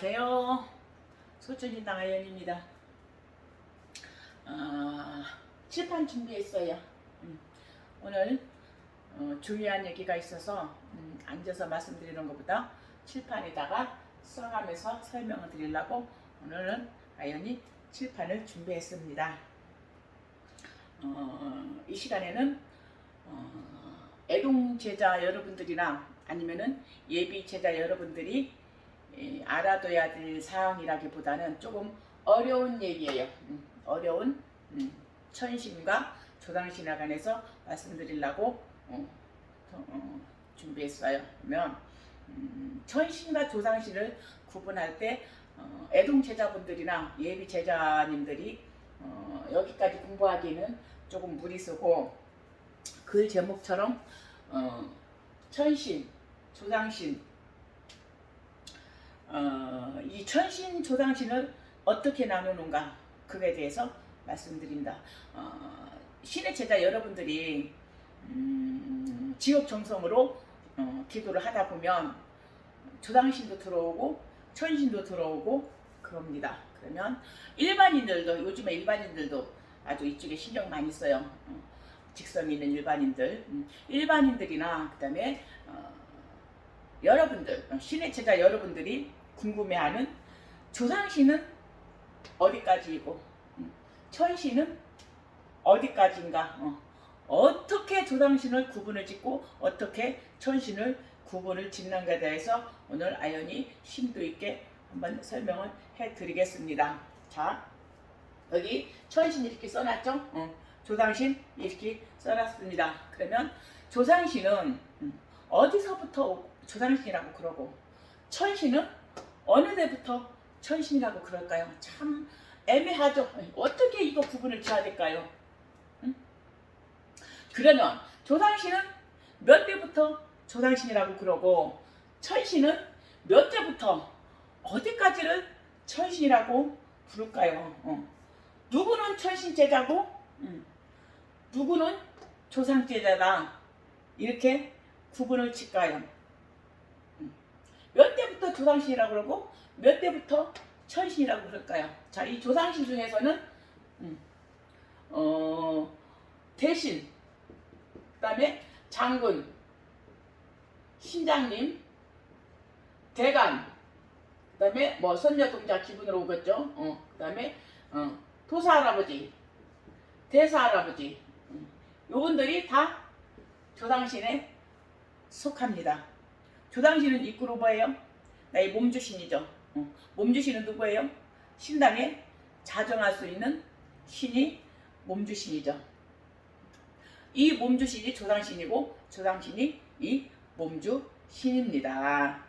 안녕하세요. 소천신당 아연입니다. 칠판 준비했어요. 오늘 중요한 얘기가 있어서 앉아서 말씀드리는 것보다 칠판에다가 써가면서 설명을 드리려고 오늘은 아연이 칠판을 준비했습니다. 이 시간에는 애동 제자 여러분들이나 아니면은 예비 제자 여러분들이 알아둬야 될 사항이라기보다는 조금 어려운 얘기예요. 어려운 천신과 조당신에 관해서 말씀드리려고 준비했어요. 그러면 천신과 조당신을 구분할 때 애동 제자분들이나 예비 제자님들이 여기까지 공부하기는 조금 무리수고, 글 제목처럼 천신, 조당신, 이 천신, 조당신을 어떻게 나누는가, 그에 대해서 말씀드립니다. 신의 제자 여러분들이 지옥정성으로 기도를 하다 보면 조당신도 들어오고 천신도 들어오고 그럽니다. 그러면 일반인들도, 요즘에 일반인들도 아주 이쪽에 신경 많이 써요. 직성 있는 일반인들, 일반인들이나 그 다음에 여러분들, 신의 제자 여러분들이 궁금해하는 조상신은 어디까지이고 천신은 어디까지인가, 어떻게 조상신을 구분을 짓고 어떻게 천신을 구분을 짓는가에 대해서 오늘 아연이 심도 있게 한번 설명을 해드리겠습니다. 자, 여기 천신 이렇게 써놨죠? 조상신 이렇게 써놨습니다. 그러면 조상신은 어디서부터 조상신이라고 그러고, 천신은 어느 데부터 천신이라고 그럴까요? 참 애매하죠. 어떻게 이거 구분을 지어야 될까요? 그러면 조상신은 몇 대부터 조상신이라고 그러고, 천신은 몇 대부터 어디까지를 천신이라고 부를까요? 누구는 천신 제자고 누구는 조상 제자다, 이렇게 구분을 짓까요? 몇 대부터 조상신이라고 그러고 몇 대부터 천신이라고 그럴까요? 자, 이 조상신 중에서는 대신, 그 다음에 장군, 신장님, 대감, 그 다음에 뭐 선녀동자 기분으로 오겠죠. 그 다음에 도사할아버지, 대사할아버지, 요분들이 다 조상신에 속합니다. 조당신은 입구로 뭐예요? 나의 몸주신이죠. 몸주신은 누구예요? 신당에 자정할 수 있는 신이 몸주신이죠. 이 몸주신이 조당신이고 조당신이 이 몸주신입니다.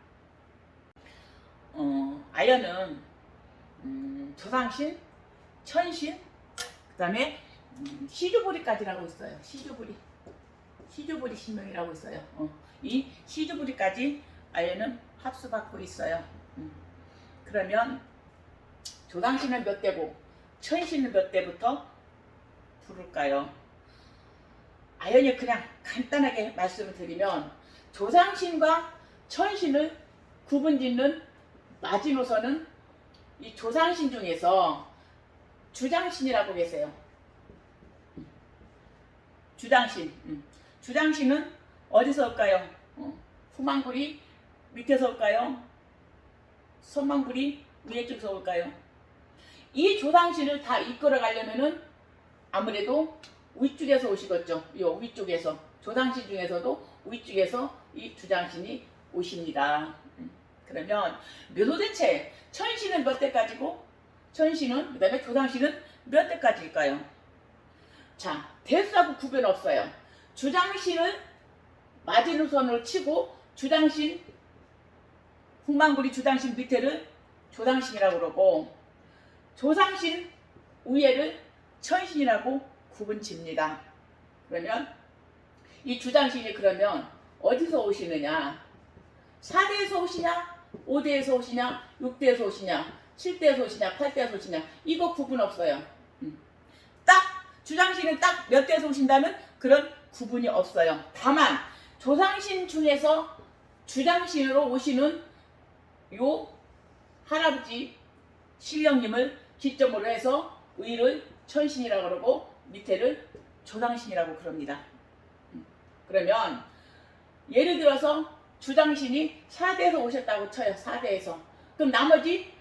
아연은 조당신, 천신, 그 다음에 시주부리까지라고 있어요. 시주부리 신명이라고 있어요. 이 시주부리까지 아연은 합수받고 있어요. 그러면 조당신은 몇 대고 천신은 몇 대부터 부를까요? 아연이 그냥 간단하게 말씀을 드리면, 조상신과 천신을 구분짓는 마지노선은 이 조상신 중에서 주장신이라고 계세요. 주장신은 어디서 올까요? 후망불이 밑에서 올까요? 선망불이 위에 쪽에서 올까요? 이 조상신을 다 이끌어 가려면은 아무래도 위쪽에서 오시겠죠. 요 위쪽에서, 조상신 중에서도 위쪽에서 이 주장신이 오십니다. 그러면 도대체 천신은 몇 대까지고 천신은, 그 다음에 조상신은 몇 대까지일까요? 자, 대수하고 구별 없어요. 주장신을 마지노선으로 치고 주장신, 후망구리 주장신 밑에를 조상신이라고 그러고, 조상신 위에를 천신이라고 구분짓니다. 그러면 이 주장신이 그러면 어디서 오시느냐? 4대에서 오시냐? 5대에서 오시냐? 6대에서 오시냐? 7대에서 오시냐? 8대에서 오시냐? 이거 구분 없어요. 딱 주장신은 딱 몇 대에서 오신다는 그런 구분이 없어요. 다만 조상신 중에서 주장신으로 오시는 요 할아버지 신령님을 기점으로 해서 위를 천신이라고 그러고 밑에를 조상신이라고 그럽니다. 그러면 예를 들어서 주장신이 4대에서 오셨다고 쳐요. 4대에서. 그럼 나머지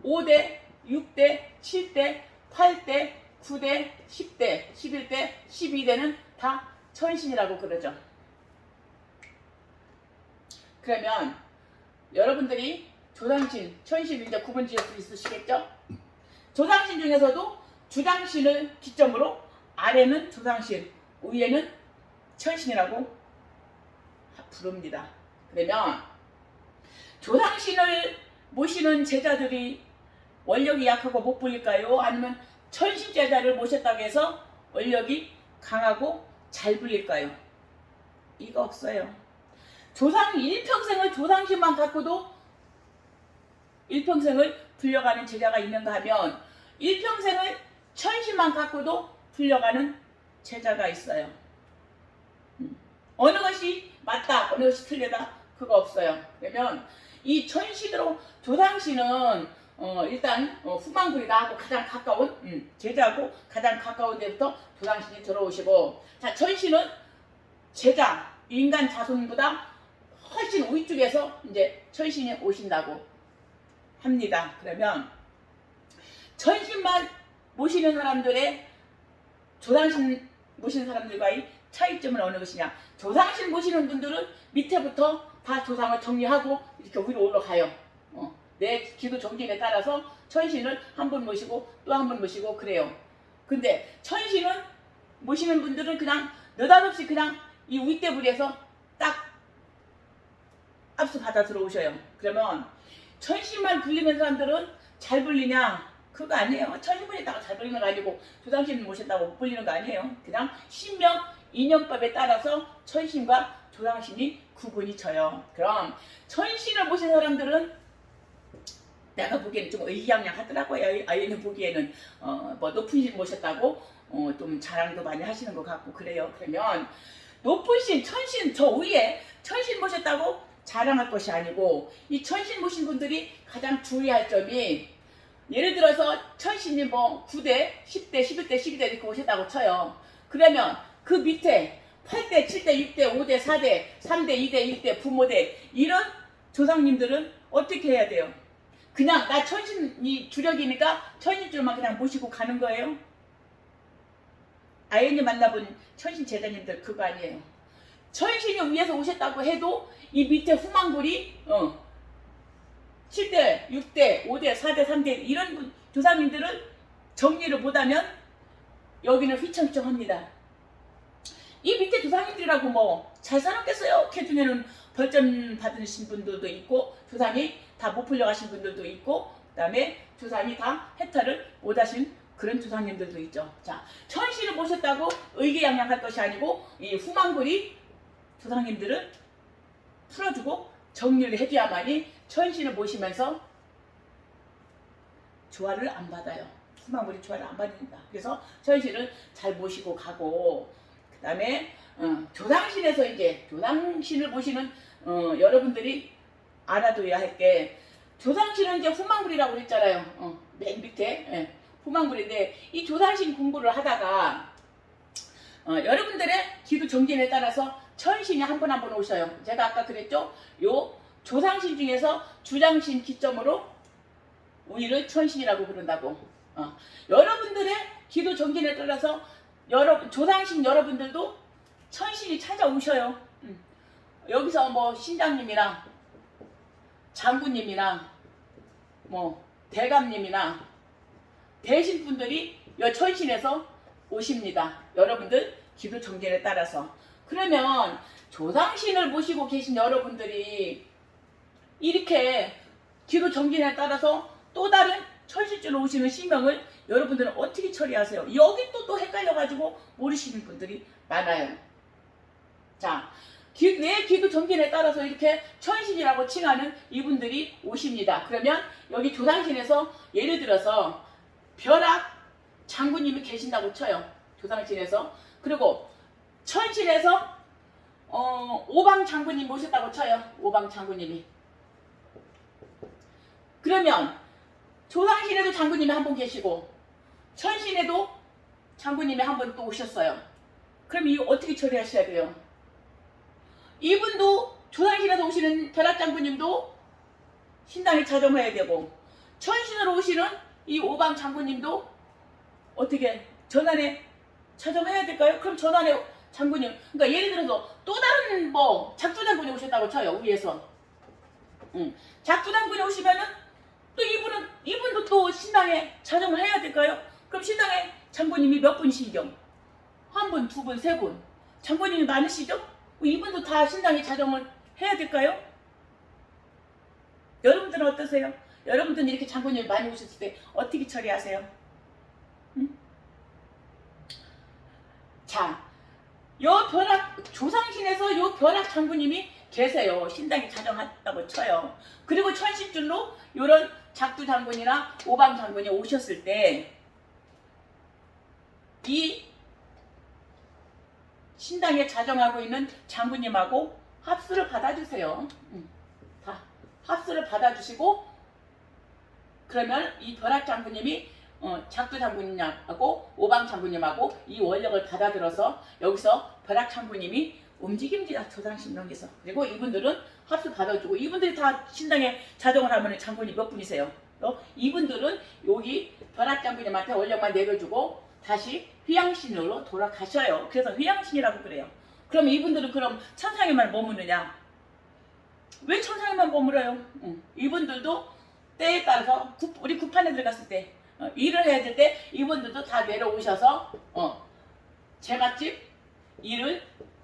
5대, 6대, 7대, 8대, 9대, 10대, 11대, 12대는 다 천신이라고 그러죠. 그러면 여러분들이 조상신, 천신을 이제 구분 지을 수 있으시겠죠? 조상신 중에서도 주장신을 기점으로 아래는 조상신, 위에는 천신이라고 부릅니다. 그러면 조상신을 모시는 제자들이 원력이 약하고 못 불릴까요? 아니면 천신 제자를 모셨다고 해서 원력이 강하고 잘 불릴까요? 이거 없어요. 일평생을 조상신만 갖고도 일평생을 불려가는 제자가 있는가 하면 일평생을 천신만 갖고도 불려가는 제자가 있어요. 어느 것이 맞다, 어느 것이 틀리다, 그거 없어요. 그러면 이 천신으로 조상신은 일단 후방불이다 하고 가장 가까운 제자고 가장 가까운 데부터 조상신이 들어오시고, 자, 천신은 제자, 인간 자손보다 훨씬 위쪽에서 이제 천신이 오신다고 합니다. 그러면 천신만 모시는 사람들의 조상신 모시는 사람들과의 차이점은 어느 것이냐? 조상신 모시는 분들은 밑에부터 다 조상을 정리하고 이렇게 위로 올라가요. 내 기도 정진에 따라서 천신을 한 번 모시고 또 한 번 모시고 그래요. 근데 천신은 모시는 분들은 그냥 느닷없이 그냥 이 윗대불에서 딱 압수 받아 들어오셔요. 그러면 천신만 불리는 사람들은 잘 불리냐? 그거 아니에요. 천신분이다가 잘 불리는 거 아니고 조상신 모셨다고 못 불리는 거 아니에요. 그냥 신명 인연법에 따라서 천신과 조상신이 구분이 쳐요. 그럼 천신을 모신 사람들은 내가 보기에는 좀 의기양양하더라고요. 아이는 보기에는 뭐 높은 신 모셨다고 좀 자랑도 많이 하시는 것 같고 그래요. 그러면 높은 신, 천신 저 위에 천신 모셨다고 자랑할 것이 아니고 이 천신 모신 분들이 가장 주의할 점이, 예를 들어서 천신이 뭐 9대, 10대, 11대, 12대 이렇게 오셨다고 쳐요. 그러면 그 밑에 8대, 7대, 6대, 5대, 4대, 3대, 2대, 1대, 부모대 이런 조상님들은 어떻게 해야 돼요? 그냥 나 천신이 주력이니까 천신줄만 그냥 모시고 가는 거예요? 아연이 만나본 천신 제자님들 그거 아니에요. 천신이 위에서 오셨다고 해도 이 밑에 후망불이 7대, 6대, 5대, 4대, 3대 이런 조상님들은 정리를 못하면 여기는 휘청휘청합니다. 이 밑에 조상님들이라고 뭐 잘 살았겠어요? 걔 중에는 벌점 받으신 분들도 있고 조상이 다 못 풀려가신 분들도 있고 그 다음에 조상이 다 해탈을 못하신 그런 조상님들도 있죠. 자, 천신을 모셨다고 의기양양할 것이 아니고 이 후망불이 조상님들을 풀어주고 정리를 해줘야만이 천신을 모시면서 조화를 안 받아요. 후망불이 조화를 안 받습니다. 그래서 천신을 잘 모시고 가고, 그 다음에 조상신에서 이제 조상신을 모시는 여러분들이 알아둬야 할 게, 조상신은 이제 후망불이라고 그랬잖아요. 맨 밑에 후망불인데 이 조상신 공부를 하다가 여러분들의 기도 정진에 따라서 천신이 한 번 한 번 오셔요. 제가 아까 그랬죠? 요 조상신 중에서 주장신 기점으로 위를 천신이라고 부른다고. 여러분들의 기도 정진에 따라서 조상신 여러분들도 천신이 찾아오셔요. 여기서 뭐 신장님이나 장군님이나 뭐 대감님이나 대신분들이 여 천신에서 오십니다. 여러분들 기도 정진에 따라서. 그러면 조상신을 모시고 계신 여러분들이 이렇게 기도 정진에 따라서 또 다른 천신줄로 오시는 신명을 여러분들은 어떻게 처리하세요? 여기 또 헷갈려가지고 모르시는 분들이 많아요. 자, 내 기도 정진에 따라서 이렇게 천신이라고 칭하는 이분들이 오십니다. 그러면 여기 조상신에서 예를 들어서 벼락 장군님이 계신다고 쳐요. 조상신에서. 그리고 천신에서 오방 장군님 모셨다고 쳐요. 오방 장군님이. 그러면 조상신에도 장군님이 한 분 계시고 천신에도 장군님이 한 분 또 오셨어요. 그럼 이거 어떻게 처리하셔야 돼요? 이분도 조상신에서 오시는 벼락장군님도 신당에 자정해야 되고 천신으로 오시는 이 오방 장군님도 어떻게 전환에 자정해야 될까요? 그럼 전환에 장군님, 그러니까 예를 들어서 또 다른 뭐 작두장군이 오셨다고 쳐요. 위에서 작두장군이 오시면은 또 이분도 또 신당에 자정을 해야 될까요? 그럼 신당에 장군님이 몇 분이시죠? 한 분, 두 분, 세 분. 장군님이 많으시죠? 이분도 다 신당에 자정을 해야 될까요? 여러분들은 어떠세요? 여러분들은 이렇게 장군님이 많이 오셨을 때 어떻게 처리하세요? 자, 요 벼락 조상신에서 요 벼락 장군님이 계세요. 신당에 자정한다고 쳐요. 그리고 천신줄로 요런 작두 장군이나 오방 장군이 오셨을 때 이 신당에 자정하고 있는 장군님하고 합수를 받아주세요. 다 합수를 받아주시고 그러면 이 벼락 장군님이 작두 장군님하고 오방 장군님하고 이 원력을 받아들어서 여기서 벼락 장군님이 움직입니다. 조상신명에서. 그리고 이분들은 합수 받아주고 이분들이 다 신당에 자정을 하면 장군이 몇 분이세요? 이분들은 여기 벼락 장군님한테 원력만 내려주고 다시 휘양신으로 돌아가셔요. 그래서 휘양신이라고 그래요. 그럼 이분들은 그럼 천상에만 머무느냐? 왜 천상에만 머물어요? 이분들도 때에 따라서 우리 구판에 들어갔을 때 일을 해야 될 때 이분들도 다 내려오셔서 제갓집 일을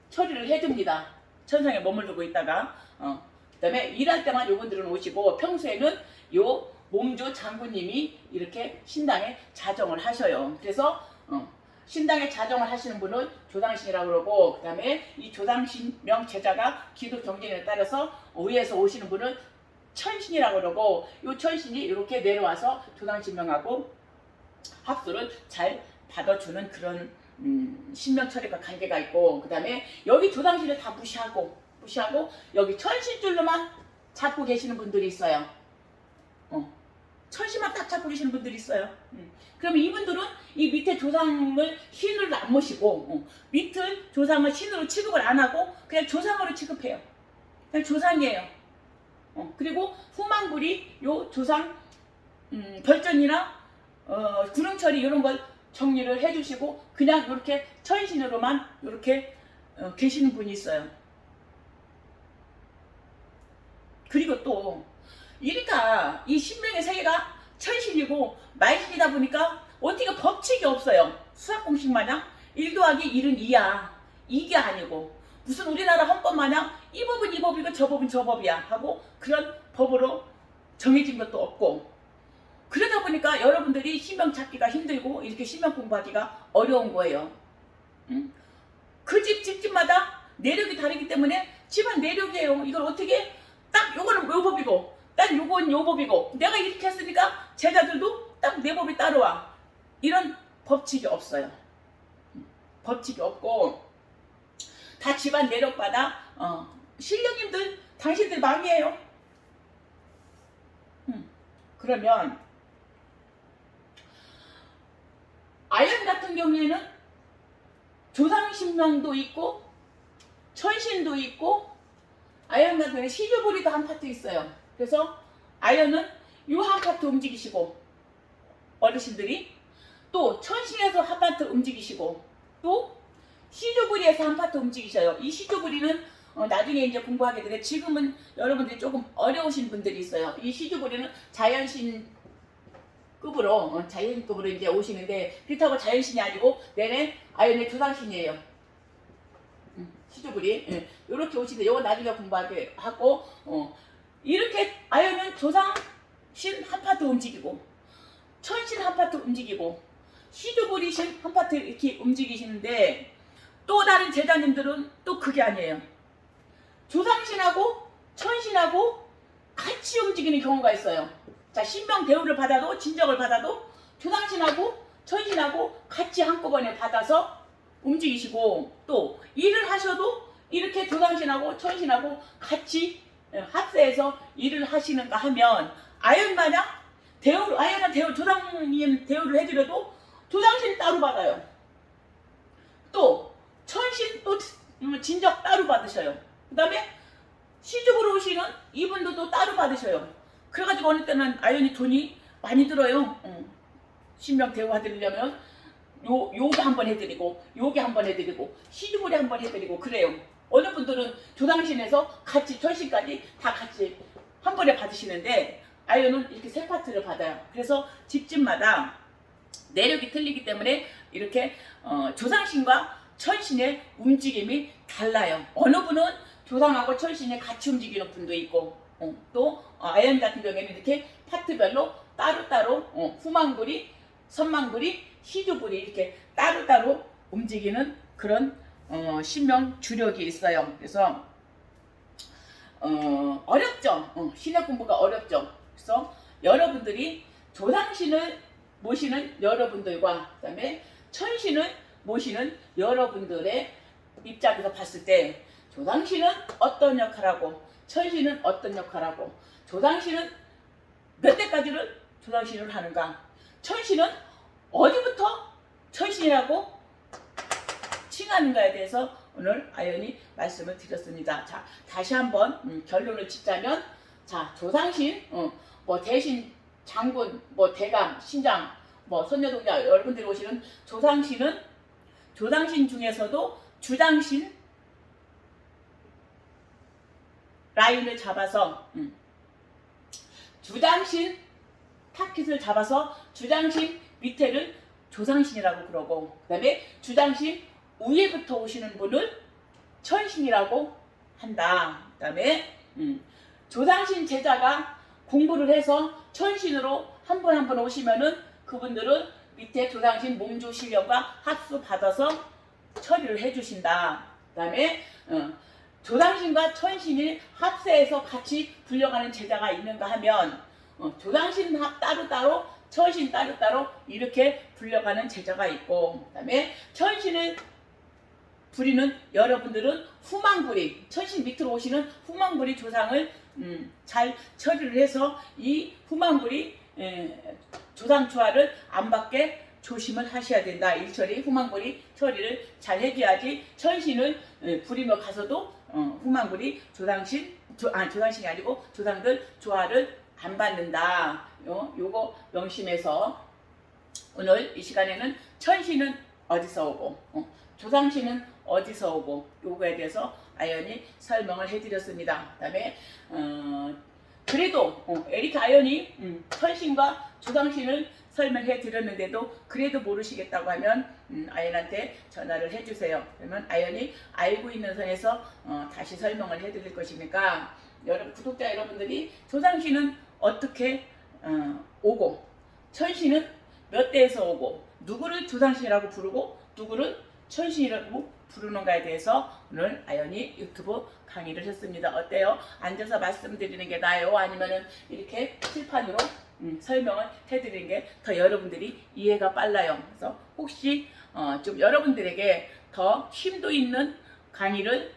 처리를 해줍니다. 천상에 머무르고 있다가 그 다음에 일할 때만 이분들은 오시고 평소에는 요 몸조 장군님이 이렇게 신당에 자정을 하셔요. 그래서 신당에 자정을 하시는 분은 조상신이라고 그러고 그 다음에 이 조상신명 제자가 기도 경전에 따라서 위에서 오시는 분은 천신이라고 그러고 이 천신이 이렇게 내려와서 조상신명하고 합수를 잘 받아주는 그런 신명 처리가 관계가 있고 그 다음에 여기 조상신을 다 무시하고 여기 천신줄로만 잡고 계시는 분들이 있어요. 천신만 딱 잡고 계시는 분들이 있어요. 그러면 이분들은 이 밑에 조상을 신으로 안 모시고 밑을 조상을 신으로 취급을 안 하고 그냥 조상으로 취급해요. 그냥 조상이에요. 그리고 후망굴이 요 조상 별전이나 구름처리 이런 걸 정리를 해주시고 그냥 이렇게 천신으로만 이렇게 계시는 분이 있어요. 그리고 또 이러니까 이 신명의 세계가 천신이고 말신이다 보니까 어떻게 법칙이 없어요. 수학 공식 마냥 1 더하기 1은 2야. 이게 아니고 무슨 우리나라 헌법 마냥 이 법은 이 법이고 저 법은 저 법이야 하고 그런 법으로 정해진 것도 없고 그러다 보니까 여러분들이 신명 찾기가 힘들고 이렇게 신명 공부하기가 어려운 거예요. 그 집집마다 내력이 다르기 때문에 집안 내력이에요. 이걸 어떻게 딱 요거는 요 법이고 딱 요건 요 법이고 내가 이렇게 했으니까 제자들도 딱 내 법이 따라와. 이런 법칙이 없어요. 법칙이 없고 다 집안 내력받아 신령님들 당신들 망이에요. 그러면 아연 같은 경우에는 조상신명도 있고 천신도 있고 아연 같은 경우에 시주부리도 한 파트 있어요. 그래서 아연은 요 한 파트 움직이시고 어르신들이 또 천신에서 한 파트 움직이시고 또 시주부리에서 한 파트 움직이셔요. 이 시주부리는 나중에 이제 공부하게 되는데 지금은 여러분들이 조금 어려우신 분들이 있어요. 이 시주부리는 자연신급으로 자연신급으로 이제 오시는데 그렇다고 자연신이 아니고 내내 아연의 조상신이에요. 시주부리 이렇게 오시는데 이거 나중에 공부하게 하고 이렇게 아연은 조상신 한 파트 움직이고 천신 한 파트 움직이고 시주부리신 한 파트 이렇게 움직이시는데 또 다른 제자님들은 또 그게 아니에요. 조상신하고 천신하고 같이 움직이는 경우가 있어요. 자, 신명 대우를 받아도 진정을 받아도 조상신하고 천신하고 같이 한꺼번에 받아서 움직이시고 또 일을 하셔도 이렇게 조상신하고 천신하고 같이 합세해서 일을 하시는가 하면 아연 마냥 대우를, 아연한 대우, 조상님 대우를 해드려도 조상신 따로 받아요. 또 천신 또 진적 따로 받으셔요. 그 다음에 시집으로 오시는 이분도 또 따로 받으셔요. 그래가지고 어느 때는 아연이 돈이 많이 들어요. 신명 대우해드리려면 요게 한번 해드리고 요게 한번 해드리고 시주물에 한번 해드리고 그래요. 어느 분들은 조상신에서 같이 천신까지 다 같이 한 번에 받으시는데 아연은 이렇게 세 파트를 받아요. 그래서 집집마다 내력이 틀리기 때문에 이렇게 조상신과 천신의 움직임이 달라요. 어느 분은 조상하고 천신이 같이 움직이는 분도 있고 또 아연 같은 경우에는 이렇게 파트별로 따로따로 후망구리, 선망구리, 시주구리 이렇게 따로따로 움직이는 그런 신명 주력이 있어요. 그래서 어렵죠. 신약 공부가 어렵죠. 그래서 여러분들이 조상신을 모시는 여러분들과 그 다음에 천신을 모시는 여러분들의 입장에서 봤을 때 조상신은 어떤 역할하고 천신은 어떤 역할하고 조상신은 몇 대까지를 조상신을 하는가, 천신은 어디부터 천신이라고 칭하는가에 대해서 오늘 아연이 말씀을 드렸습니다. 자, 다시 한번 결론을 짓자면, 자, 조상신, 뭐 대신, 장군, 뭐 대감, 신장, 뭐 선녀동자 여러분들이 오시는 조상신은 조상신 중에서도 주장신 라인을 잡아서 주장신 타깃을 잡아서 주장신 밑에를 조상신이라고 그러고, 그 다음에 주장신 위에부터 오시는 분을 천신이라고 한다. 그 다음에 조상신 제자가 공부를 해서 천신으로 한 분 한 분 오시면은 그분들은 밑에 조상신 몸주 실력과 합수 받아서 처리를 해주신다. 그 다음에 조상신과 천신이 합세해서 같이 불려가는 제자가 있는가 하면 조상신 따로따로 천신 따로따로 이렇게 불려가는 제자가 있고, 그 다음에 천신을 부리는 여러분들은 후망부리, 천신 밑으로 오시는 후망부리 조상을 잘 처리를 해서 이 후망부리 조상 초하를 안 받게 조심을 하셔야 된다. 일처리 후망부리 처리를 잘 해줘야지 천신을 부리며 가서도 후망부리 조상신이 아니고 조상들 조화를 안 받는다. 요거 명심해서 오늘 이 시간에는 천신은 어디서 오고 조상신은 어디서 오고 요거에 대해서 아연이 설명을 해드렸습니다. 그 다음에 그래도 에리카 아연이 천신과 조상신을 설명해 드렸는데도 그래도 모르시겠다고 하면 아연한테 전화를 해주세요. 그러면 아연이 알고 있는 선에서 다시 설명을 해드릴 것이니까 여러분 구독자 여러분들이 조상신은 어떻게 오고 천신은 몇 대에서 오고 누구를 조상신이라고 부르고 누구를 천신이라고 부르는가에 대해서 오늘 아연이 유튜브 강의를 했습니다. 어때요? 앉아서 말씀드리는 게 나아요? 아니면은 이렇게 칠판으로 설명을 해드리는 게 더 여러분들이 이해가 빨라요. 그래서 혹시 좀 여러분들에게 더 심도 있는 강의를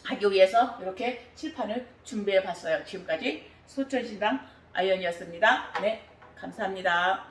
하기 위해서 이렇게 칠판을 준비해 봤어요. 지금까지 소천신당 아연이었습니다. 네, 감사합니다.